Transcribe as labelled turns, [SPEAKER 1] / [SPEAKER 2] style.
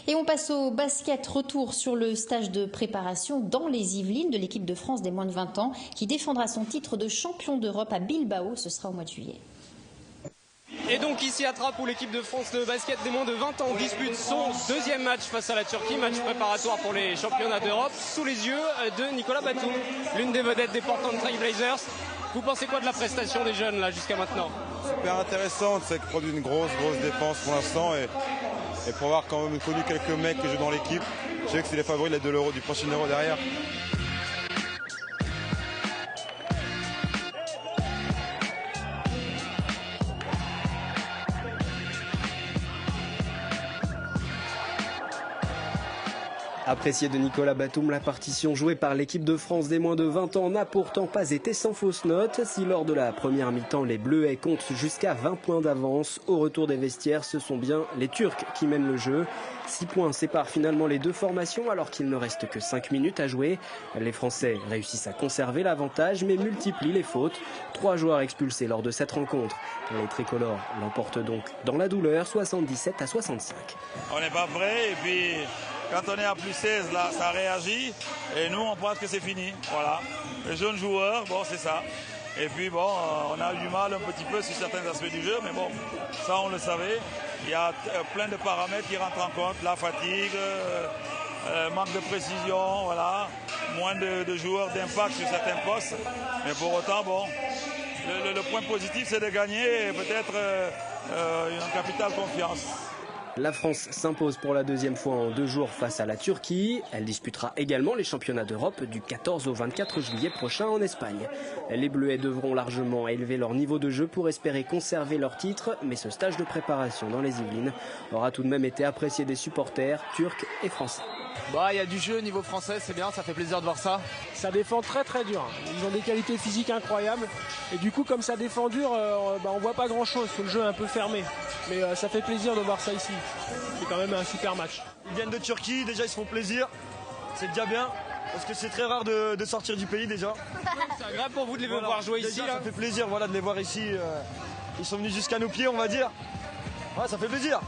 [SPEAKER 1] Et on passe au basket, retour sur le stage de préparation dans les Yvelines de l'équipe de France des moins de 20 ans qui défendra son titre de champion d'Europe à Bilbao, ce sera au mois de juillet.
[SPEAKER 2] Et donc ici à Trappes où l'équipe de France de basket des moins de 20 ans dispute son deuxième match face à la Turquie, match préparatoire pour les championnats d'Europe, sous les yeux de Nicolas Batum, l'une des vedettes des Portland Trail Blazers. Vous pensez quoi de la prestation des jeunes là jusqu'à maintenant?
[SPEAKER 3] Super intéressante, c'est qu'ils produisent une grosse défense pour l'instant et pour avoir quand même connu quelques mecs qui jouent dans l'équipe, je sais que c'est les favoris de l'Euro, du prochain Euro derrière.
[SPEAKER 4] Apprécié de Nicolas Batum, la partition jouée par l'équipe de France des moins de 20 ans n'a pourtant pas été sans fausse note. Si lors de la première mi-temps, les Bleuets comptent jusqu'à 20 points d'avance, au retour des vestiaires, ce sont bien les Turcs qui mènent le jeu. 6 points séparent finalement les deux formations alors qu'il ne reste que 5 minutes à jouer. Les Français réussissent à conserver l'avantage mais multiplient les fautes. 3 joueurs expulsés lors de cette rencontre. Les tricolores l'emportent donc dans la douleur, 77-65.
[SPEAKER 5] On n'est pas prêt et puis quand on est à plus 16 là ça réagit et nous on pense que c'est fini. Voilà. Les jeunes joueurs, bon c'est ça. Et puis bon, on a eu du mal un petit peu sur certains aspects du jeu, mais bon, ça on le savait. Il y a plein de paramètres qui rentrent en compte, la fatigue, manque de précision, voilà, moins de joueurs d'impact sur certains postes. Mais pour autant, bon, le point positif c'est de gagner et peut-être une capitale confiance.
[SPEAKER 4] La France s'impose pour la deuxième fois en 2 jours face à la Turquie. Elle disputera également les championnats d'Europe du 14 au 24 juillet prochain en Espagne. Les Bleuets devront largement élever leur niveau de jeu pour espérer conserver leur titre, mais ce stage de préparation dans les Yvelines aura tout de même été apprécié des supporters turcs et français.
[SPEAKER 6] Bah, il y a du jeu au niveau français, c'est bien, ça fait plaisir de voir ça.
[SPEAKER 7] Ça défend très dur, ils ont des qualités physiques incroyables et du coup comme ça défend dur, on voit pas grand chose, le jeu est un peu fermé. Mais ça fait plaisir de voir ça ici, c'est quand même un super match.
[SPEAKER 8] Ils viennent de Turquie, déjà ils se font plaisir, c'est déjà bien, parce que c'est très rare de sortir du pays déjà.
[SPEAKER 2] C'est agréable pour vous de les voir jouer ici là.
[SPEAKER 8] Ça fait plaisir voilà, de les voir ici, ils sont venus jusqu'à nos pieds on va dire, ouais, ça fait plaisir.